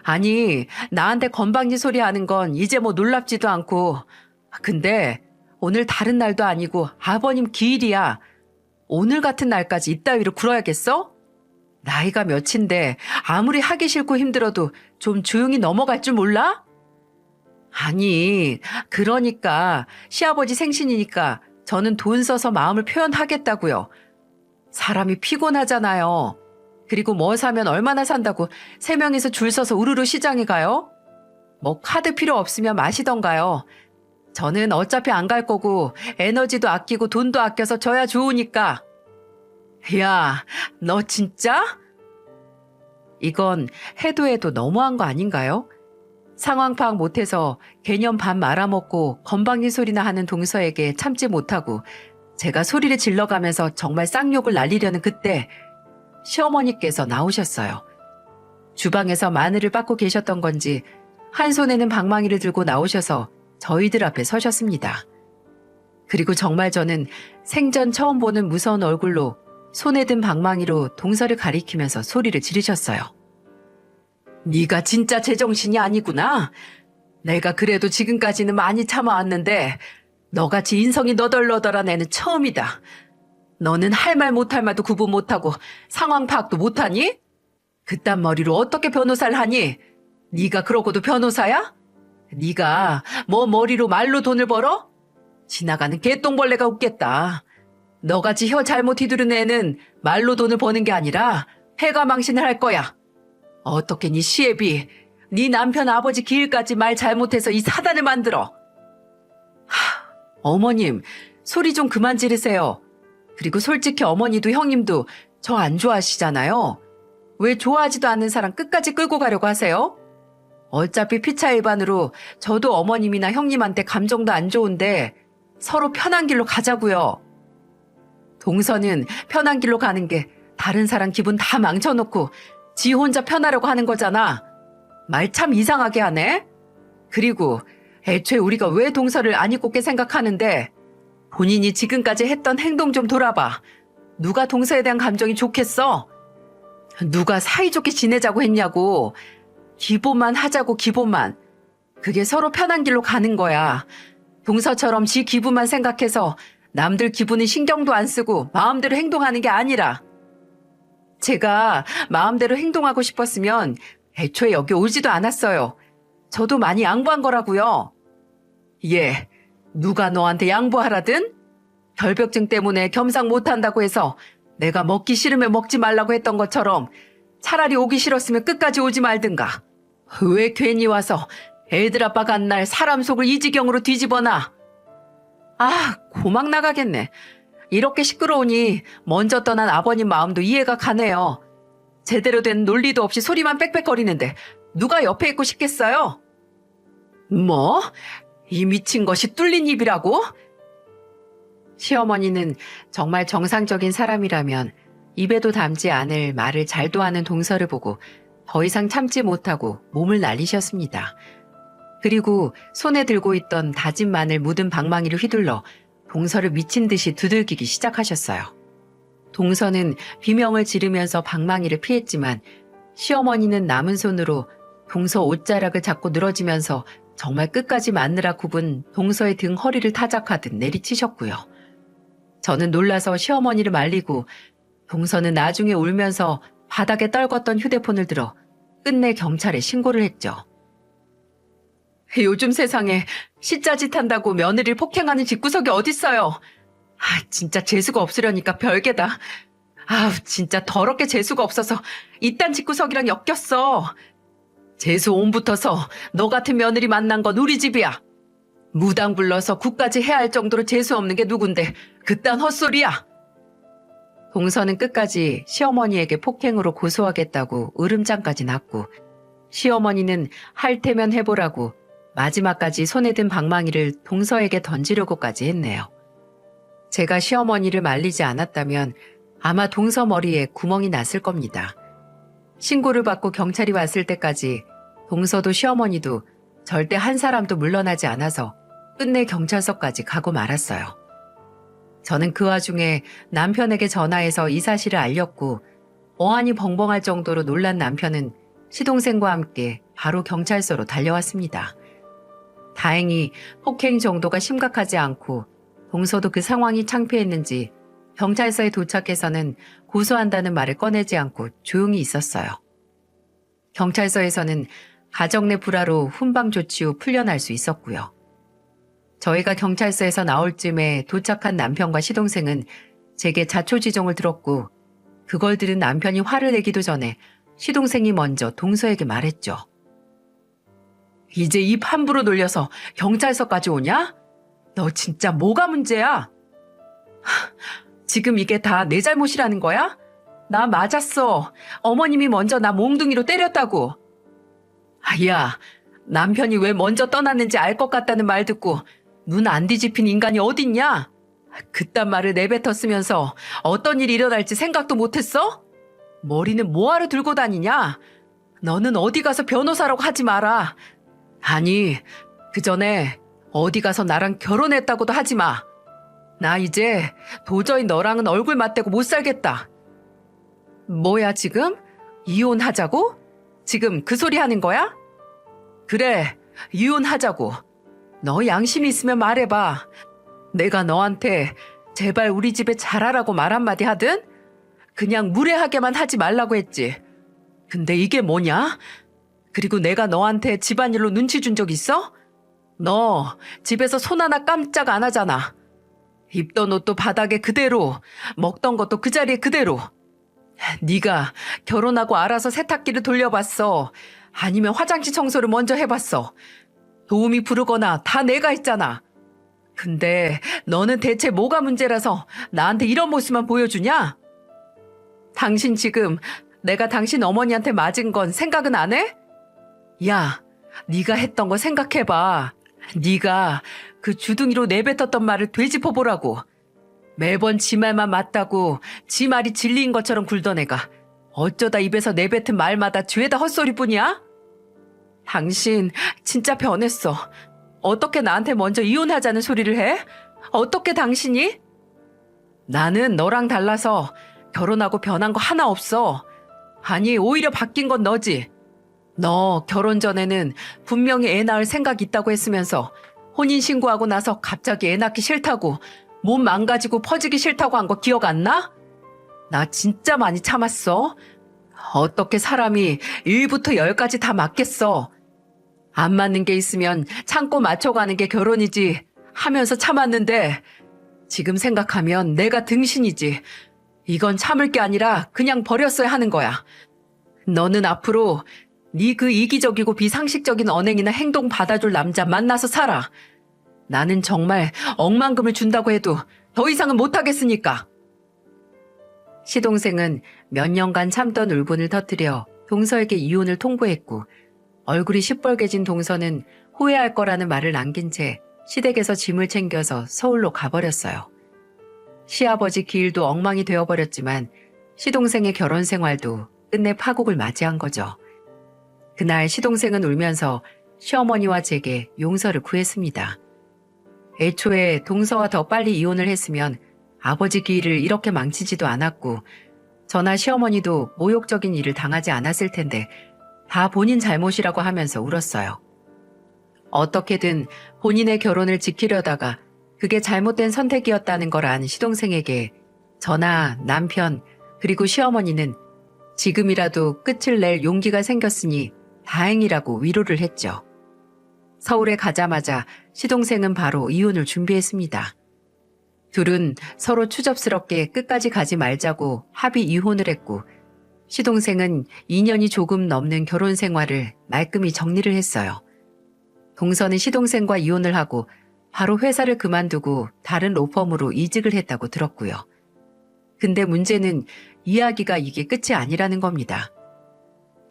Speaker 1: 아니, 나한테 건방진 소리 하는 건 이제 뭐 놀랍지도 않고. 근데 오늘 다른 날도 아니고 아버님 기일이야. 오늘 같은 날까지 이따위로 굴어야겠어? 나이가 몇인데 아무리 하기 싫고 힘들어도 좀 조용히 넘어갈 줄 몰라? 아니, 그러니까 시아버지 생신이니까 저는 돈 써서 마음을 표현하겠다고요. 사람이 피곤하잖아요. 그리고 뭐 사면 얼마나 산다고 3명이서 줄 서서 우르르 시장에 가요? 뭐 카드 필요 없으면 마시던가요. 저는 어차피 안 갈 거고 에너지도 아끼고 돈도 아껴서 져야 좋으니까. 야, 너 진짜? 이건 해도 해도 너무한 거 아닌가요? 상황 파악 못해서 개념 반 말아먹고 건방진 소리나 하는 동서에게 참지 못하고 제가 소리를 질러가면서 정말 쌍욕을 날리려는 그때 시어머니께서 나오셨어요. 주방에서 마늘을 빻고 계셨던 건지 한 손에는 방망이를 들고 나오셔서 저희들 앞에 서셨습니다. 그리고 정말 저는 생전 처음 보는 무서운 얼굴로 손에 든 방망이로 동서를 가리키면서 소리를 지르셨어요. 네가 진짜 제정신이 아니구나. 내가 그래도 지금까지는 많이 참아왔는데 너같이 인성이 너덜너덜한 애는 처음이다. 너는 할 말 못할 말도 구분 못하고 상황 파악도 못하니? 그딴 머리로 어떻게 변호사를 하니? 네가 그러고도 변호사야? 네가 뭐 머리로 말로 돈을 벌어? 지나가는 개똥벌레가 웃겠다. 너같이 혀 잘못 휘두른 애는 말로 돈을 버는 게 아니라 해가 망신을 할 거야. 어떻게 네 시애비, 네 남편 아버지 기일까지 말 잘못해서 이 사단을 만들어. 어머님, 소리 좀 그만 지르세요. 그리고 솔직히 어머니도 형님도 저 안 좋아하시잖아요. 왜 좋아하지도 않는 사람 끝까지 끌고 가려고 하세요? 어차피 피차 일반으로 저도 어머님이나 형님한테 감정도 안 좋은데 서로 편한 길로 가자고요. 동서는 편한 길로 가는 게 다른 사람 기분 다 망쳐놓고 지 혼자 편하려고 하는 거잖아. 말 참 이상하게 하네. 그리고 애초에 우리가 왜 동서를 안 입곱게 생각하는데 본인이 지금까지 했던 행동 좀 돌아봐. 누가 동서에 대한 감정이 좋겠어? 누가 사이좋게 지내자고 했냐고. 기본만 하자고 기본만. 그게 서로 편한 길로 가는 거야. 동서처럼 지 기분만 생각해서 남들 기분은 신경도 안 쓰고 마음대로 행동하는 게 아니라. 제가 마음대로 행동하고 싶었으면 애초에 여기 오지도 않았어요. 저도 많이 양보한 거라고요. 예, 누가 너한테 양보하라든? 결벽증 때문에 겸상 못한다고 해서 내가 먹기 싫으면 먹지 말라고 했던 것처럼 차라리 오기 싫었으면 끝까지 오지 말든가. 왜 괜히 와서 애들 아빠 간 날 사람 속을 이 지경으로 뒤집어놔. 아, 고막 나가겠네. 이렇게 시끄러우니 먼저 떠난 아버님 마음도 이해가 가네요. 제대로 된 논리도 없이 소리만 빽빽거리는데 누가 옆에 있고 싶겠어요? 뭐? 이 미친 것이 뚫린 입이라고? 시어머니는 정말 정상적인 사람이라면 입에도 담지 않을 말을 잘도 하는 동서를 보고 더 이상 참지 못하고 몸을 날리셨습니다. 그리고 손에 들고 있던 다진 마늘 묻은 방망이를 휘둘러 동서를 미친 듯이 두들기기 시작하셨어요. 동서는 비명을 지르면서 방망이를 피했지만 시어머니는 남은 손으로 동서 옷자락을 잡고 늘어지면서 정말 끝까지 맞느라 굽은 동서의 등 허리를 타작하듯 내리치셨고요. 저는 놀라서 시어머니를 말리고 동서는 나중에 울면서 바닥에 떨궜던 휴대폰을 들어 끝내 경찰에 신고를 했죠. 요즘 세상에 시자짓 한다고 며느리를 폭행하는 집구석이 어딨어요. 진짜 재수가 없으려니까 별개다. 진짜 더럽게 재수가 없어서 이딴 집구석이랑 엮였어. 재수 온 붙어서 너 같은 며느리 만난 건 우리 집이야. 무당 불러서 국까지 해야 할 정도로 재수 없는 게 누군데 그딴 헛소리야. 동서는 끝까지 시어머니에게 폭행으로 고소하겠다고 으름장까지 났고 시어머니는 할 테면 해보라고 마지막까지 손에 든 방망이를 동서에게 던지려고까지 했네요. 제가 시어머니를 말리지 않았다면 아마 동서 머리에 구멍이 났을 겁니다. 신고를 받고 경찰이 왔을 때까지 동서도 시어머니도 절대 한 사람도 물러나지 않아서 끝내 경찰서까지 가고 말았어요. 저는 그 와중에 남편에게 전화해서 이 사실을 알렸고 어안이 벙벙할 정도로 놀란 남편은 시동생과 함께 바로 경찰서로 달려왔습니다. 다행히 폭행 정도가 심각하지 않고 동서도 그 상황이 창피했는지 경찰서에 도착해서는 고소한다는 말을 꺼내지 않고 조용히 있었어요. 경찰서에서는 가정 내 불화로 훈방 조치 후 풀려날 수 있었고요. 저희가 경찰서에서 나올 쯤에 도착한 남편과 시동생은 제게 자초지종을 들었고 그걸 들은 남편이 화를 내기도 전에 시동생이 먼저 동서에게 말했죠. 이제 입 함부로 놀려서 경찰서까지 오냐? 너 진짜 뭐가 문제야? 지금 이게 다 내 잘못이라는 거야? 나 맞았어. 어머님이 먼저 나 몽둥이로 때렸다고. 야, 남편이 왜 먼저 떠났는지 알 것 같다는 말 듣고 눈 안 뒤집힌 인간이 어딨냐? 그딴 말을 내뱉었으면서 어떤 일이 일어날지 생각도 못했어? 머리는 뭐하러 들고 다니냐? 너는 어디 가서 변호사라고 하지 마라. 아니, 그 전에 어디 가서 나랑 결혼했다고도 하지 마. 나 이제 도저히 너랑은 얼굴 맞대고 못 살겠다. 뭐야 지금? 이혼하자고? 지금 그 소리 하는 거야? 그래, 이혼하자고. 너 양심이 있으면 말해봐. 내가 너한테 제발 우리 집에 잘하라고 말 한마디 하든? 그냥 무례하게만 하지 말라고 했지. 근데 이게 뭐냐? 그리고 내가 너한테 집안일로 눈치 준 적 있어? 너 집에서 손 하나 깜짝 안 하잖아. 입던 옷도 바닥에 그대로, 먹던 것도 그 자리에 그대로. 네가 결혼하고 알아서 세탁기를 돌려봤어. 아니면 화장실 청소를 먼저 해봤어. 도우미 부르거나 다 내가 했잖아. 근데 너는 대체 뭐가 문제라서 나한테 이런 모습만 보여주냐? 당신 지금 내가 당신 어머니한테 맞은 건 생각은 안 해? 야, 네가 했던 거 생각해봐. 네가 그 주둥이로 내뱉었던 말을 되짚어보라고. 매번 지 말만 맞다고 지 말이 진리인 것처럼 굴던 애가 어쩌다 입에서 내뱉은 말마다 죄다 헛소리뿐이야? 당신 진짜 변했어. 어떻게 나한테 먼저 이혼하자는 소리를 해? 어떻게 당신이? 나는 너랑 달라서 결혼하고 변한 거 하나 없어. 아니, 오히려 바뀐 건 너지. 너 결혼 전에는 분명히 애 낳을 생각 있다고 했으면서 혼인신고하고 나서 갑자기 애 낳기 싫다고 몸 망가지고 퍼지기 싫다고 한 거 기억 안 나? 나 진짜 많이 참았어. 어떻게 사람이 1부터 10까지 다 맞겠어. 안 맞는 게 있으면 참고 맞춰가는 게 결혼이지 하면서 참았는데 지금 생각하면 내가 등신이지. 이건 참을 게 아니라 그냥 버렸어야 하는 거야. 너는 앞으로 네 그 이기적이고 비상식적인 언행이나 행동 받아줄 남자 만나서 살아. 나는 정말 억만금을 준다고 해도 더 이상은 못하겠으니까. 시동생은 몇 년간 참던 울분을 터뜨려 동서에게 이혼을 통보했고 얼굴이 시뻘개진 동서는 후회할 거라는 말을 남긴 채 시댁에서 짐을 챙겨서 서울로 가버렸어요. 시아버지 기일도 엉망이 되어버렸지만 시동생의 결혼 생활도 끝내 파국을 맞이한 거죠. 그날 시동생은 울면서 시어머니와 제게 용서를 구했습니다. 애초에 동서와 더 빨리 이혼을 했으면 아버지 기일을 이렇게 망치지도 않았고 저나 시어머니도 모욕적인 일을 당하지 않았을 텐데 다 본인 잘못이라고 하면서 울었어요. 어떻게든 본인의 결혼을 지키려다가 그게 잘못된 선택이었다는 걸 안 시동생에게 저나 남편 그리고 시어머니는 지금이라도 끝을 낼 용기가 생겼으니 다행이라고 위로를 했죠. 서울에 가자마자 시동생은 바로 이혼을 준비했습니다. 둘은 서로 추접스럽게 끝까지 가지 말자고 합의 이혼을 했고 시동생은 2년이 조금 넘는 결혼 생활을 말끔히 정리를 했어요. 동서는 시동생과 이혼을 하고 바로 회사를 그만두고 다른 로펌으로 이직을 했다고 들었고요. 근데 문제는 이야기가 이게 끝이 아니라는 겁니다.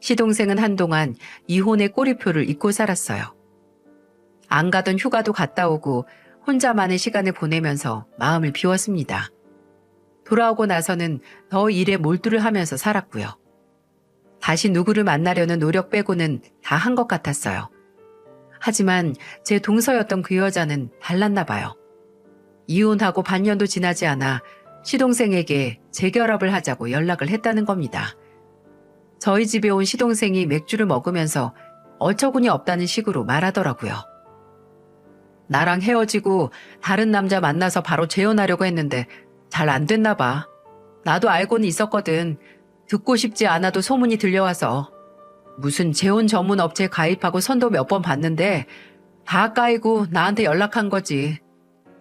Speaker 1: 시동생은 한동안 이혼의 꼬리표를 잊고 살았어요. 안 가던 휴가도 갔다 오고 혼자만의 시간을 보내면서 마음을 비웠습니다. 돌아오고 나서는 더 일에 몰두를 하면서 살았고요. 다시 누구를 만나려는 노력 빼고는 다 한 것 같았어요. 하지만 제 동서였던 그 여자는 달랐나 봐요. 이혼하고 반년도 지나지 않아 시동생에게 재결합을 하자고 연락을 했다는 겁니다. 저희 집에 온 시동생이 맥주를 먹으면서 어처구니 없다는 식으로 말하더라고요. 나랑 헤어지고 다른 남자 만나서 바로 재혼하려고 했는데 잘 안 됐나 봐. 나도 알고는 있었거든. 듣고 싶지 않아도 소문이 들려와서. 무슨 재혼 전문 업체에 가입하고 선도 몇 번 봤는데 다 까이고 나한테 연락한 거지.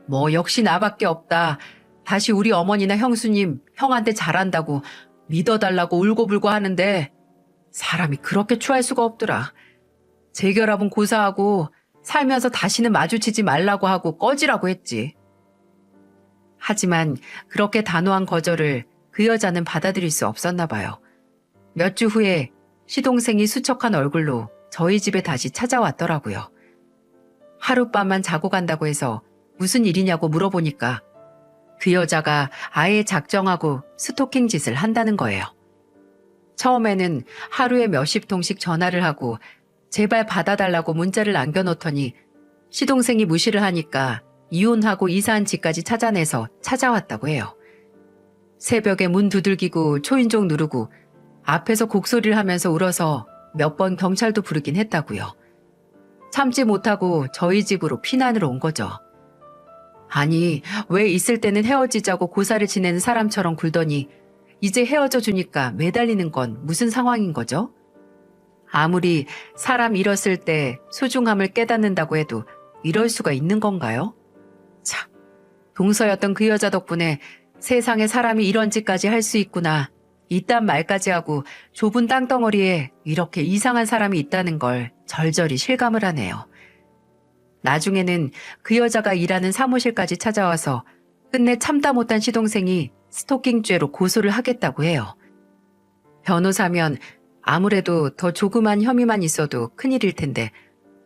Speaker 1: 뭐 역시 나밖에 없다. 다시 우리 어머니나 형수님 형한테 잘한다고 믿어달라고 울고불고 하는데 사람이 그렇게 추할 수가 없더라. 재결합은 고사하고 살면서 다시는 마주치지 말라고 하고 꺼지라고 했지. 하지만 그렇게 단호한 거절을 그 여자는 받아들일 수 없었나 봐요. 몇 주 후에 시동생이 수척한 얼굴로 저희 집에 다시 찾아왔더라고요. 하룻밤만 자고 간다고 해서 무슨 일이냐고 물어보니까 그 여자가 아예 작정하고 스토킹 짓을 한다는 거예요. 처음에는 하루에 몇십 통씩 전화를 하고 제발 받아달라고 문자를 남겨놓더니 시동생이 무시를 하니까 이혼하고 이사한 집까지 찾아내서 찾아왔다고 해요. 새벽에 문 두들기고 초인종 누르고 앞에서 곡소리를 하면서 울어서 몇 번 경찰도 부르긴 했다고요. 참지 못하고 저희 집으로 피난을 온 거죠. 아니, 왜 있을 때는 헤어지자고 고사를 지내는 사람처럼 굴더니 이제 헤어져 주니까 매달리는 건 무슨 상황인 거죠? 아무리 사람 잃었을 때 소중함을 깨닫는다고 해도 이럴 수가 있는 건가요? 참, 동서였던 그 여자 덕분에 세상에 사람이 이런 짓까지 할 수 있구나. 이딴 말까지 하고 좁은 땅덩어리에 이렇게 이상한 사람이 있다는 걸 절절히 실감을 하네요. 나중에는 그 여자가 일하는 사무실까지 찾아와서 끝내 참다 못한 시동생이 스토킹죄로 고소를 하겠다고 해요. 변호사면 아무래도 더 조그만 혐의만 있어도 큰일일 텐데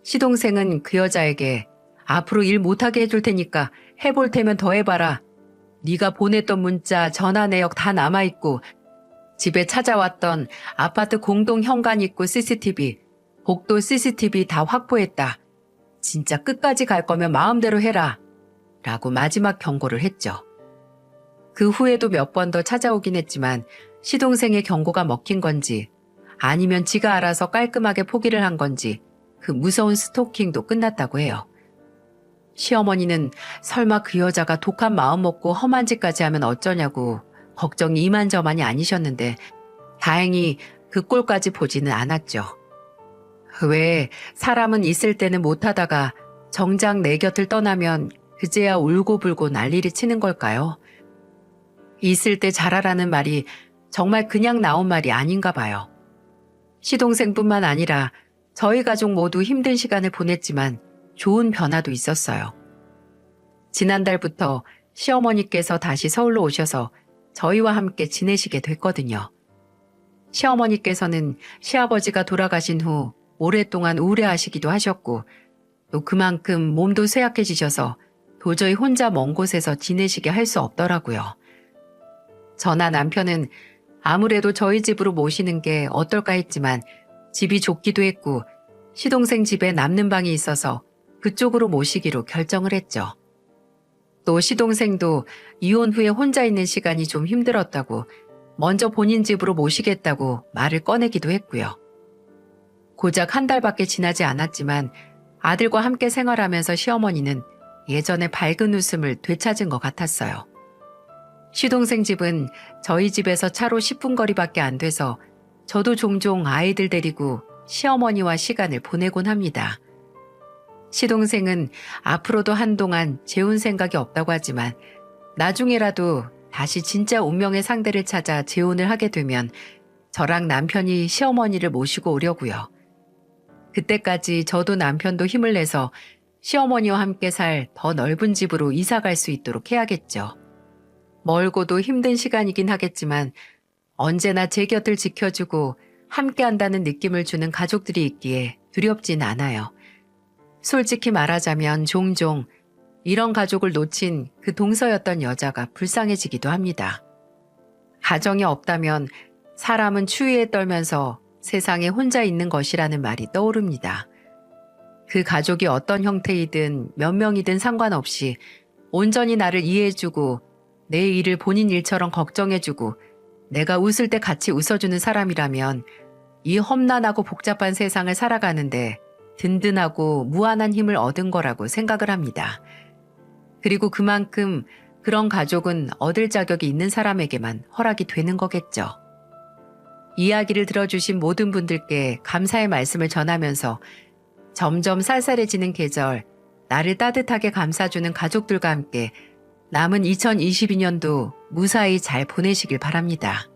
Speaker 1: 시동생은 그 여자에게 앞으로 일 못하게 해줄 테니까 해볼 테면 더 해봐라. 네가 보냈던 문자, 전화 내역 다 남아있고 집에 찾아왔던 아파트 공동 현관 입구 CCTV, 복도 CCTV 다 확보했다. 진짜 끝까지 갈 거면 마음대로 해라. 라고 마지막 경고를 했죠. 그 후에도 몇 번 더 찾아오긴 했지만 시동생의 경고가 먹힌 건지 아니면 지가 알아서 깔끔하게 포기를 한 건지 그 무서운 스토킹도 끝났다고 해요. 시어머니는 설마 그 여자가 독한 마음 먹고 험한 짓까지 하면 어쩌냐고 걱정이 이만저만이 아니셨는데 다행히 그 꼴까지 보지는 않았죠. 왜 사람은 있을 때는 못하다가 정작 내 곁을 떠나면 그제야 울고불고 난리를 치는 걸까요? 있을 때 잘하라는 말이 정말 그냥 나온 말이 아닌가 봐요. 시동생뿐만 아니라 저희 가족 모두 힘든 시간을 보냈지만 좋은 변화도 있었어요. 지난달부터 시어머니께서 다시 서울로 오셔서 저희와 함께 지내시게 됐거든요. 시어머니께서는 시아버지가 돌아가신 후 오랫동안 우울해하시기도 하셨고 또 그만큼 몸도 쇠약해지셔서 도저히 혼자 먼 곳에서 지내시게 할 수 없더라고요. 저나 남편은 아무래도 저희 집으로 모시는 게 어떨까 했지만 집이 좁기도 했고 시동생 집에 남는 방이 있어서 그쪽으로 모시기로 결정을 했죠. 또 시동생도 이혼 후에 혼자 있는 시간이 좀 힘들었다고 먼저 본인 집으로 모시겠다고 말을 꺼내기도 했고요. 고작 한 달밖에 지나지 않았지만 아들과 함께 생활하면서 시어머니는 예전의 밝은 웃음을 되찾은 것 같았어요. 시동생 집은 저희 집에서 차로 10분 거리밖에 안 돼서 저도 종종 아이들 데리고 시어머니와 시간을 보내곤 합니다. 시동생은 앞으로도 한동안 재혼 생각이 없다고 하지만 나중에라도 다시 진짜 운명의 상대를 찾아 재혼을 하게 되면 저랑 남편이 시어머니를 모시고 오려고요. 그때까지 저도 남편도 힘을 내서 시어머니와 함께 살 더 넓은 집으로 이사 갈 수 있도록 해야겠죠. 멀고도 힘든 시간이긴 하겠지만 언제나 제 곁을 지켜주고 함께 한다는 느낌을 주는 가족들이 있기에 두렵진 않아요. 솔직히 말하자면 종종 이런 가족을 놓친 그 동서였던 여자가 불쌍해지기도 합니다. 가정이 없다면 사람은 추위에 떨면서 세상에 혼자 있는 것이라는 말이 떠오릅니다. 그 가족이 어떤 형태이든 몇 명이든 상관없이 온전히 나를 이해해주고 내 일을 본인 일처럼 걱정해주고 내가 웃을 때 같이 웃어주는 사람이라면 이 험난하고 복잡한 세상을 살아가는데 든든하고 무한한 힘을 얻은 거라고 생각을 합니다. 그리고 그만큼 그런 가족은 얻을 자격이 있는 사람에게만 허락이 되는 거겠죠. 이야기를 들어주신 모든 분들께 감사의 말씀을 전하면서 점점 쌀쌀해지는 계절, 나를 따뜻하게 감싸주는 가족들과 함께 남은 2022년도 무사히 잘 보내시길 바랍니다.